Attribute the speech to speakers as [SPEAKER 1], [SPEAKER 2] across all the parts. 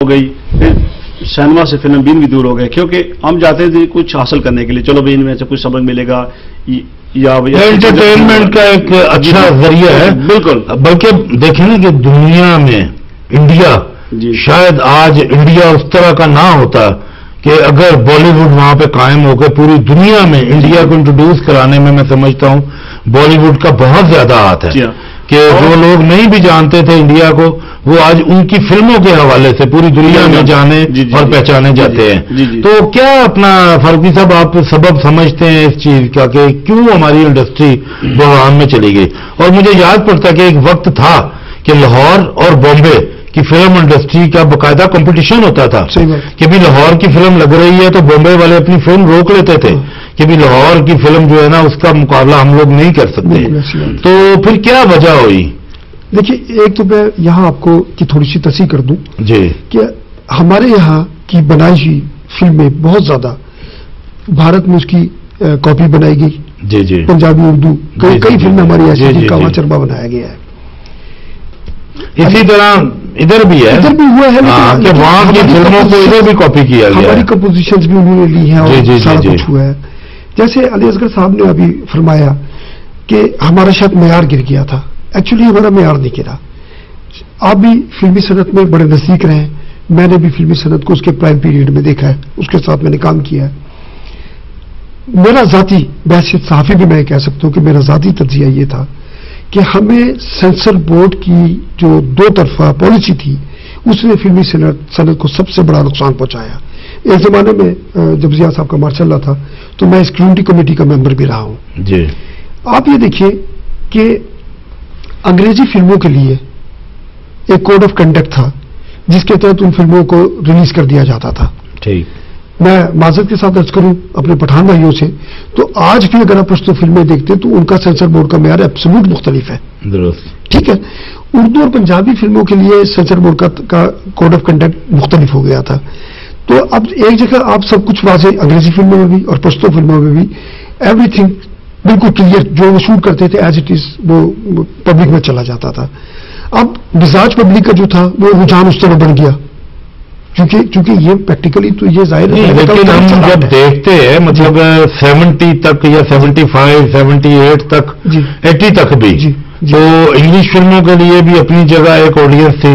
[SPEAKER 1] ہو گئی، پھر سینما سے فلم بین بھی دور ہو گئے، کیونکہ ہم جاتے تھے کچھ حاصل کرنے کے لیے، چلو بھائی ان میں سے کچھ سبق ملے گا یا
[SPEAKER 2] انٹرٹینمنٹ کا ایک اچھا ذریعہ ہے.
[SPEAKER 1] بالکل.
[SPEAKER 2] بلکہ دیکھیں نا کہ دنیا میں انڈیا شاید آج انڈیا اس طرح کا نہ ہوتا کہ اگر بالی ووڈ وہاں پہ قائم ہو کے پوری دنیا میں انڈیا کو انٹروڈیوس کرانے میں سمجھتا ہوں بالی ووڈ کا بہت زیادہ ہاتھ ہے کہ جو لوگ نہیں بھی جانتے تھے انڈیا کو وہ آج ان کی فلموں کے حوالے سے پوری دنیا میں جانے اور پہچانے جاتے ہیں. تو کیا اپنا فاروقی صاحب آپ سبب سمجھتے ہیں اس چیز کا کہ کیوں ہماری انڈسٹری بحران میں چلی گئی؟ اور مجھے یاد پڑتا کہ ایک وقت تھا کہ لاہور اور بامبے کی فلم انڈسٹری کا باقاعدہ کمپٹیشن ہوتا تھا کہ بھی لاہور کی فلم لگ رہی ہے تو بامبے والے اپنی فلم روک لیتے تھے کہ بھی لاہور کی فلم جو ہے نا اس کا مقابلہ ہم لوگ نہیں کر سکتے. تو پھر کیا وجہ ہوئی؟
[SPEAKER 3] دیکھیے ایک تو میں یہاں آپ کو کی تھوڑی سی تصحیح کر دوں کہ ہمارے یہاں کی بنائی ہوئی فلمیں بہت زیادہ بھارت میں اس کی کاپی بنائی گئی. پنجابی اردو کئی فلمیں ہماری ایسی کاوا چربا بنایا گیا ہے.
[SPEAKER 2] اسی طرح ادھر بھی ہے،
[SPEAKER 3] ادھر بھی ہوا ہے
[SPEAKER 2] کہ وہاں کی فلموں کو ادھر بھی کاپی کیا گیا ہے.
[SPEAKER 3] ہماری کمپوزیشنز بھی انہوں نے لی ہیں اور سارا کچھ ہوا ہے. جیسے علی اصغر صاحب نے ابھی فرمایا کہ ہمارا شاید معیار گر گیا تھا. ایکچولی ہمارا معیار نہیں گرا. آپ بھی فلمی صنعت میں بڑے نزدیک رہے ہیں، میں نے بھی فلمی صنعت کو اس کے پرائم پیریڈ میں دیکھا ہے، اس کے ساتھ میں نے کام کیا ہے. میرا ذاتی بحثیت صحافی بھی میں کہہ سکتا ہوں کہ میرا ذاتی تجزیہ یہ تھا کہ ہمیں سینسر بورڈ کی جو دو طرفہ پالیسی تھی اس نے فلمی صنعت کو سب سے بڑا نقصان پہنچایا. ایک زمانے میں جب ضیاء صاحب کا مارشاء اللہ تھا تو میں اسکرینٹی کمیٹی کا ممبر بھی رہا ہوں. آپ یہ دیکھیے کہ انگریزی فلموں کے لیے ایک کوڈ آف کنڈکٹ تھا جس کے تحت ان فلموں کو ریلیز کر دیا جاتا تھا. میں معذرت کے ساتھ عرض کروں اپنے پٹھان بھائیوں سے تو آج بھی اگر آپ پشتو فلمیں دیکھتے تو ان کا سینسر بورڈ کا معیار ایبسولوٹ مختلف ہے. ٹھیک ہے. اردو اور پنجابی فلموں کے لیے سینسر بورڈ کا کوڈ آف کنڈکٹ مختلف ہو گیا تھا. تو اب ایک جگہ آپ سب کچھ واضح انگریزی فلموں میں بھی اور پشتو فلموں میں بھی ایوری تھنگ بالکل کلیئر جو وہ شوٹ کرتے تھے ایز اٹ از وہ پبلک میں چلا جاتا تھا. اب مزاج پبلک کا جو تھا وہ رجحان اس طرح بڑھ گیا کیونکہ یہ پریکٹیکلی تو یہ ظاہر ہے.
[SPEAKER 2] لیکن ہم جب دیکھتے ہیں مطلب 70 تک یا 75 78 تک 80 تک بھی تو انگلش فلموں کے لیے بھی اپنی جگہ ایک آڈینس تھی.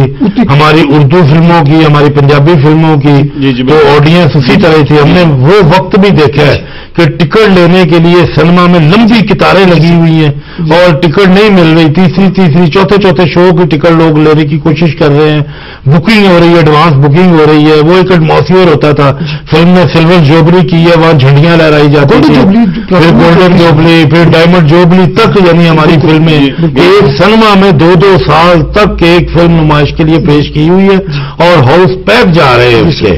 [SPEAKER 2] ہماری اردو فلموں کی ہماری پنجابی فلموں کی تو آڈینس اسی طرح تھی. ہم نے وہ وقت بھی دیکھا ہے کہ ٹکٹ لینے کے لیے سنیما میں لمبی قطاریں لگی ہوئی ہیں اور ٹکٹ نہیں مل رہی. تیسری چوتھے شو کی ٹکٹ لوگ لینے کی کوشش کر رہے ہیں. بکنگ ہو رہی ہے، ایڈوانس بکنگ ہو رہی ہے. وہ ایک ایٹماسفیئر ہوتا تھا. فلم نے سلور جوبلی کی ہے، وہاں جھنڈیاں لہرائی جاتی تھیں، پھر گولڈن جوبلی، پھر ڈائمنڈ جوبلی تک. یعنی ہماری فلمیں ایک سنیما میں 2 سال تک ایک فلم نمائش کے لیے پیش کی ہوئی ہے اور ہاؤس پیک جا رہے ہیں اس کے.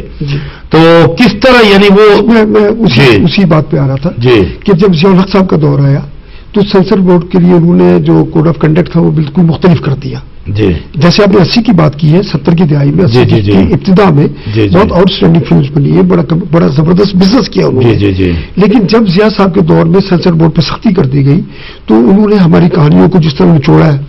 [SPEAKER 2] تو کس طرح یعنی وہ
[SPEAKER 3] میں اسی بات پہ آ رہا تھا کہ جب ضیاء الحق صاحب کا دور آیا تو سینسر بورڈ کے لیے انہوں نے جو کوڈ آف کنڈکٹ تھا وہ بالکل مختلف کر دیا. جیسے آپ نے 80 کی بات کی ہے، 70 کی دہائی میں ابتدا میں بہت آؤٹ اسٹینڈنگ فلمز بنی ہے، بڑا زبردست بزنس کیا انہوں نے. لیکن جب ضیاء صاحب کے دور میں سینسر بورڈ پہ سختی کر دی گئی تو انہوں نے ہماری کہانیوں کو جس طرح نچوڑا ہے.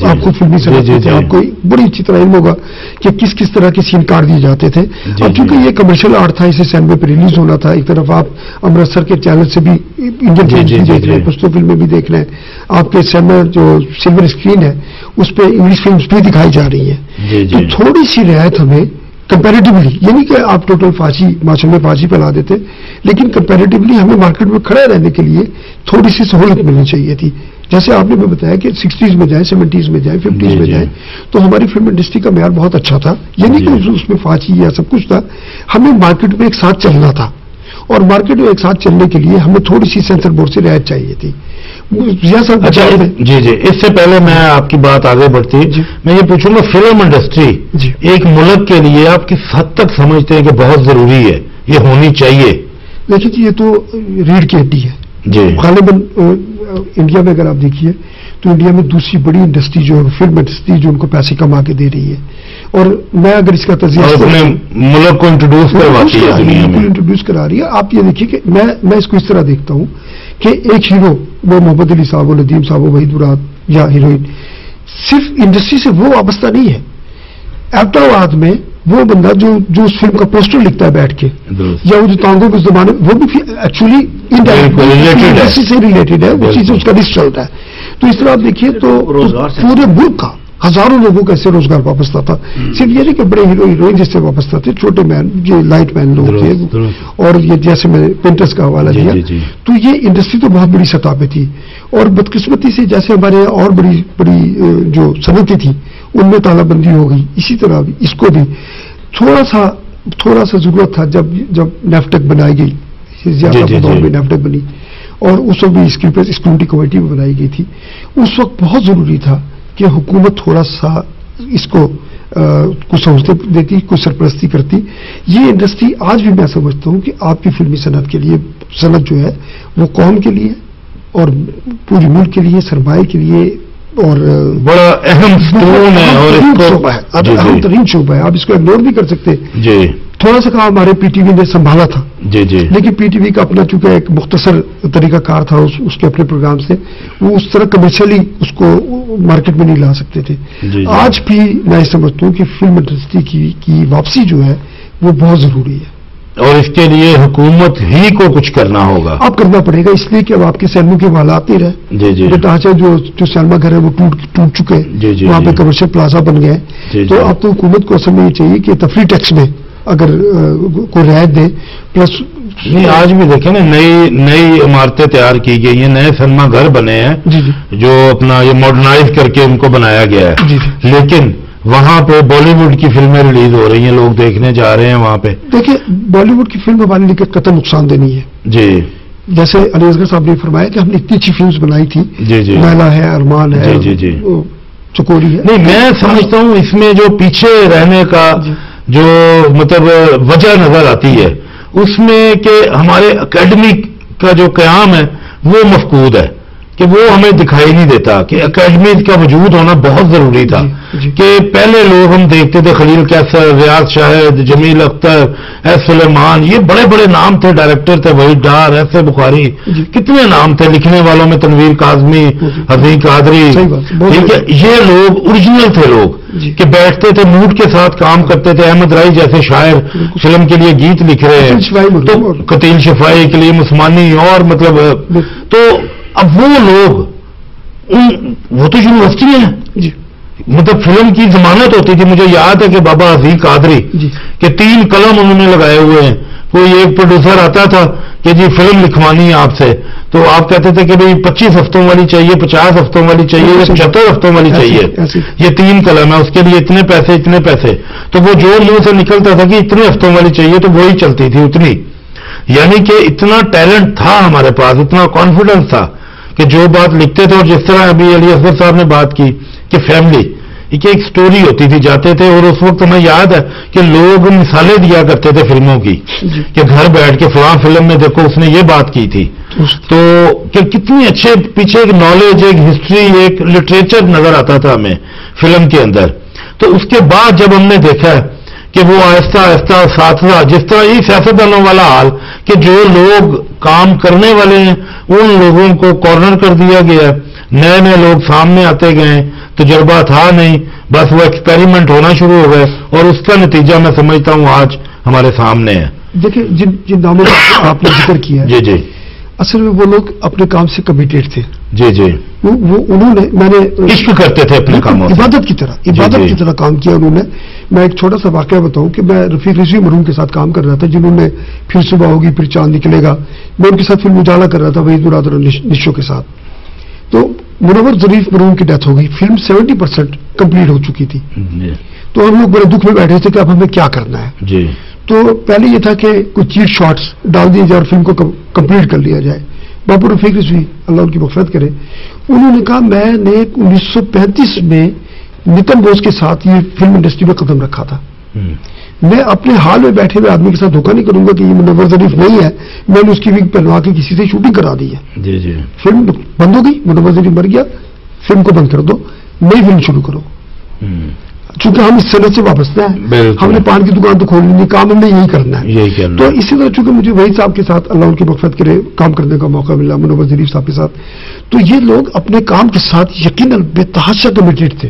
[SPEAKER 3] آپ کو فلمی صنعت آپ کو بڑی اچھی طرح علم ہوگا کہ کس طرح کے سین کاٹ دیے جاتے تھے. اب چونکہ یہ کمرشل آرٹ تھا، اسے سینما پہ ریلیز ہونا تھا. ایک طرف آپ امرتسر کے چینل سے بھی انڈین فلم بھی دیکھ رہے ہیں، پشتو فلمیں بھی دیکھ رہے ہیں. آپ کے سینما جو سلور اسکرین ہے اس پہ انگلش فلمز بھی دکھائی جا رہی ہیں. تو تھوڑی سی رعایت ہمیں کمپیریٹیولی، یعنی کہ آپ ٹوٹل معاشرے میں فاجی پھیلا دیتے، لیکن کمپیریٹیولی ہمیں مارکیٹ میں کھڑے رہنے کے لیے تھوڑی سی سہولت ملنی چاہیے تھی. جیسے آپ نے میں بتایا کہ 60s میں جائیں، 70s میں جائیں، 50s میں جائیں تو ہماری فلم انڈسٹری کا معیار بہت اچھا تھا. یعنی کہ اس میں فاجی یا سب کچھ تھا. ہمیں مارکیٹ میں ایک ساتھ چلنا تھا اور مارکیٹ میں ایک ساتھ چلنے کے لیے ہمیں تھوڑی سی سینسر بورڈ سے رعایت چاہیے تھی.
[SPEAKER 2] اچھا اس سے پہلے میں آپ کی بات آگے بڑھتی میں یہ پوچھوں گا فلم انڈسٹری ایک ملک کے لیے آپ کس حد تک سمجھتے ہیں کہ بہت ضروری ہے، یہ ہونی چاہیے؟
[SPEAKER 3] دیکھیے یہ تو ریڑھ کی ہڈی ہے. غالباً انڈیا میں اگر آپ دیکھیے تو انڈیا میں دوسری بڑی انڈسٹری جو ہے فلم انڈسٹری جو ان کو پیسے کما کے دے رہی ہے. اور میں اگر اس کا تجزیہ
[SPEAKER 2] ملک کو
[SPEAKER 3] انٹروڈیوس کرا رہی ہے. آپ یہ دیکھیے کہ میں اس کو اس طرح دیکھتا ہوں کہ ایک ہیرو وہ محمد علی صاحب و ندیم صاحب و وحید مراد یا ہیروئن صرف انڈسٹری سے وہ وابستہ نہیں ہے. ایبٹاباد میں وہ بندہ جو اس فلم کا پوسٹر لکھتا ہے بیٹھ کے یا وہ جو تانگوں کے زمانے وہ بھی ایکچولی انڈسٹری سے ریلیٹڈ ہے، وہ چیز اس کا رسک چلتا ہے. تو اس طرح آپ دیکھیے تو پورے ملک کا ہزاروں لوگوں کا ایسے روزگار وابستہ تھا. صرف یہ نہیں کہ بڑے ہیرو ہیروئن جس سے وابستہ تھے، چھوٹے مین جو لائٹ مین لوگ تھے، اور یہ جیسے میں نے پینٹرز کا حوالہ دیا، تو یہ انڈسٹری تو بہت بڑی سطح پہ تھی. اور بدقسمتی سے جیسے ہمارے یہاں اور بڑی جو صنعتیں تھیں ان میں تالہ بندی ہو گئی، اسی طرح بھی اس کو بھی تھوڑا سا ضرورت تھا جب نیفٹیک بنائی گئی، زیادہ دور میں نیفٹیک بنی، اور اس وقت بھی اس کے اوپر اسکروٹنی کمیٹی بھی بنائی گئی تھی. اس وقت بہت ضروری تھا کہ حکومت تھوڑا سا اس کو کچھ سہولتیں دیتی، کچھ سرپرستی کرتی. یہ انڈسٹری آج بھی میں سمجھتا ہوں کہ آپ کی فلمی صنعت کے لیے، صنعت جو ہے وہ قوم کے لیے اور پورے ملک کے لیے، سرمایہ کے لیے اور
[SPEAKER 2] بڑا اہم ستون ہے، اور
[SPEAKER 3] اہم ترین شعبہ ہے. آپ اس کو اگنور نہیں کر سکتے. تھوڑا سا کام ہمارے پی ٹی وی نے سنبھالا تھا، لیکن پی ٹی وی کا اپنا چونکہ ایک مختصر طریقہ کار تھا اس کے اپنے پروگرام سے، وہ اس طرح کمرشلی اس کو مارکیٹ میں نہیں لا سکتے تھے. آج بھی میں سمجھتا ہوں کہ فلم انڈسٹری کی واپسی جو ہے وہ بہت ضروری ہے،
[SPEAKER 2] اور اس کے لیے حکومت ہی کو کچھ کرنا ہوگا.
[SPEAKER 3] اب کرنا پڑے گا، اس لیے کہ اب آپ کے سینموں کے حالات نہیں رہے. ڈھانچہ جو سینما گھر ہے وہ ٹوٹ چکے، وہاں پہ کمرشل پلازا بن گئے. تو اب تو حکومت کو اصل میں یہ چاہیے کہ تفریح ٹیکس میں اگر کوئی رعایت دے. پلس
[SPEAKER 2] نہیں، آج بھی دیکھیں نا، نئی عمارتیں تیار کی گئی ہیں، نئے سینما گھر بنے ہیں جو اپنا یہ ماڈرنائز کر کے ان کو بنایا گیا ہے. لیکن وہاں پہ بالی ووڈ کی فلمیں ریلیز ہو رہی ہیں، لوگ دیکھنے جا رہے ہیں وہاں پہ.
[SPEAKER 3] دیکھیں بالی ووڈ کی فلم ہمارے لیے قطعاً نقصان دہ نہیں ہے. جیسے علی اصغر صاحب نے فرمایا کہ ہم نے اتنی اچھی فلمز بنائی تھی، میلا ہے، ارمان ہے، چکوری ہے. نہیں،
[SPEAKER 2] میں سمجھتا ہوں اس میں جو پیچھے رہنے کا جو مطلب وجہ نظر آتی ہے اس میں کہ ہمارے اکیڈمی کا جو قیام ہے وہ مفقود ہے، کہ وہ ہمیں دکھائی نہیں دیتا کہ اکیڈمی کا وجود ہونا بہت ضروری تھا. کہ پہلے لوگ ہم دیکھتے تھے خلیل کیسر، ریاض شاہد، جمیل اختر، ایس سلیمان، یہ بڑے بڑے نام تھے، ڈائریکٹر تھے، وحید ڈار، ایس بخاری، کتنے نام تھے. لکھنے والوں میں تنویر کاظمی، حسین قادری، ٹھیک ہے. یہ لوگ اوریجنل تھے، لوگ کہ بیٹھتے تھے، موڈ کے ساتھ کام کرتے تھے. احمد رائی جیسے شاعر فلم کے لیے گیت لکھ رہے ہیں، تو قتیل شفائی کے لیے مسمانی، اور مطلب تو اب وہ لوگ وہ تو یونیورسٹی ہیں، مطلب فلم کی ضمانت ہوتی تھی. مجھے یاد ہے کہ بابا حسین قادری کہ 3 قلم انہوں نے لگائے ہوئے ہیں. کوئی ایک پروڈیوسر آتا تھا کہ جی فلم لکھوانی ہے آپ سے، تو آپ کہتے تھے کہ بھئی 25 ہفتوں والی چاہیے، 50 ہفتوں والی چاہیے، 75 ہفتوں والی چاہیے، یہ 3 قلم ہے، اس کے لیے اتنے پیسے. تو وہ جو منہ سے نکلتا تھا کہ اتنے ہفتوں والی چاہیے تو وہی چلتی تھی اتنی. یعنی کہ اتنا ٹیلنٹ تھا ہمارے پاس، اتنا کانفیڈنس تھا کہ جو بات لکھتے تھے. اور جس طرح ابھی علی اصغر صاحب نے بات کی کہ فیملی کہ ایک سٹوری ہوتی تھی، جاتے تھے، اور اس وقت ہمیں یاد ہے کہ لوگ مثالیں دیا کرتے تھے فلموں کی کہ گھر بیٹھ کے فلاں فلم میں دیکھو اس نے یہ بات کی تھی. تو کہ کتنی اچھے پیچھے ایک نالج، ایک ہسٹری، ایک لٹریچر نظر آتا تھا ہمیں فلم کے اندر. تو اس کے بعد جب ہم نے دیکھا کہ وہ آہستہ آہستہ ساتھا، جس طرح یہ سیاستدانوں والا حال کہ جو لوگ کام کرنے والے ہیں ان لوگوں کو کارنر کر دیا گیا، نئے لوگ سامنے آتے گئے، تجربہ تھا نہیں، بس وہ ایکسپیریمنٹ ہونا شروع ہو گئے، اور اس کا نتیجہ میں سمجھتا ہوں آج ہمارے سامنے ہے.
[SPEAKER 3] دیکھیں جن ناموں کا آپ نے ذکر کیا ہے،
[SPEAKER 2] جی
[SPEAKER 3] اصل میں وہ لوگ اپنے کام سے کمیٹیڈ تھے. وہ انہوں نے، میں نے
[SPEAKER 2] عشق کرتے تھے اپنے کاموں،
[SPEAKER 3] عبادت کی طرح کام کیا انہوں نے. میں ایک چھوٹا سا واقعہ بتاؤں کہ میں رفیق رضوی مرحوم کے ساتھ کام کر رہا تھا، جنہوں نے پھر صبح ہوگی پھر چاند نکلے گا، میں ان کے ساتھ فلم اجالا کر رہا تھا وحید برادر نشو کے ساتھ. تو منور ظریف مرحوم کی ڈیتھ ہو گئی، فلم 70% کمپلیٹ ہو چکی تھی. تو ہم لوگ بڑے دکھ میں بیٹھے تھے کہ اب ہمیں کیا کرنا ہے. تو پہلے یہ تھا کہ کچھ چیٹ شارٹس ڈال دیے جائے اور فلم کو کمپلیٹ کر لیا جائے. بابو رفیق رضوی اللہ ان کی مغفرت کرے، انہوں نے کہا میں نے 1935 میں نتن بوس کے ساتھ یہ فلم انڈسٹری میں قدم رکھا تھا. میں اپنے حال میں بیٹھے ہوئے آدمی کے ساتھ دھوکہ نہیں کروں گا کہ یہ منور ظریف نہیں ہے، میں نے اس کی وگ پہنوا کے کسی سے شوٹنگ کرا دی ہے. فلم بند ہو گئی، منور ظریف مر گیا، فلم کو بند کر دو، نئی فلم شروع کرو. چونکہ ہم اس صنعت سے وابستہ ہیں، ہم نے پان کی دکان تو کھولنی نہیں، کام ہم نے یہی کرنا ہے. تو اسی طرح چونکہ مجھے وحید صاحب کے ساتھ اللہ ان کی مغفرت کرے کام کرنے کا موقع ملا، منور ظریف صاحب کے ساتھ، تو یہ لوگ اپنے کام کے ساتھ یقیناً بے تحاشا کمیٹیڈ تھے.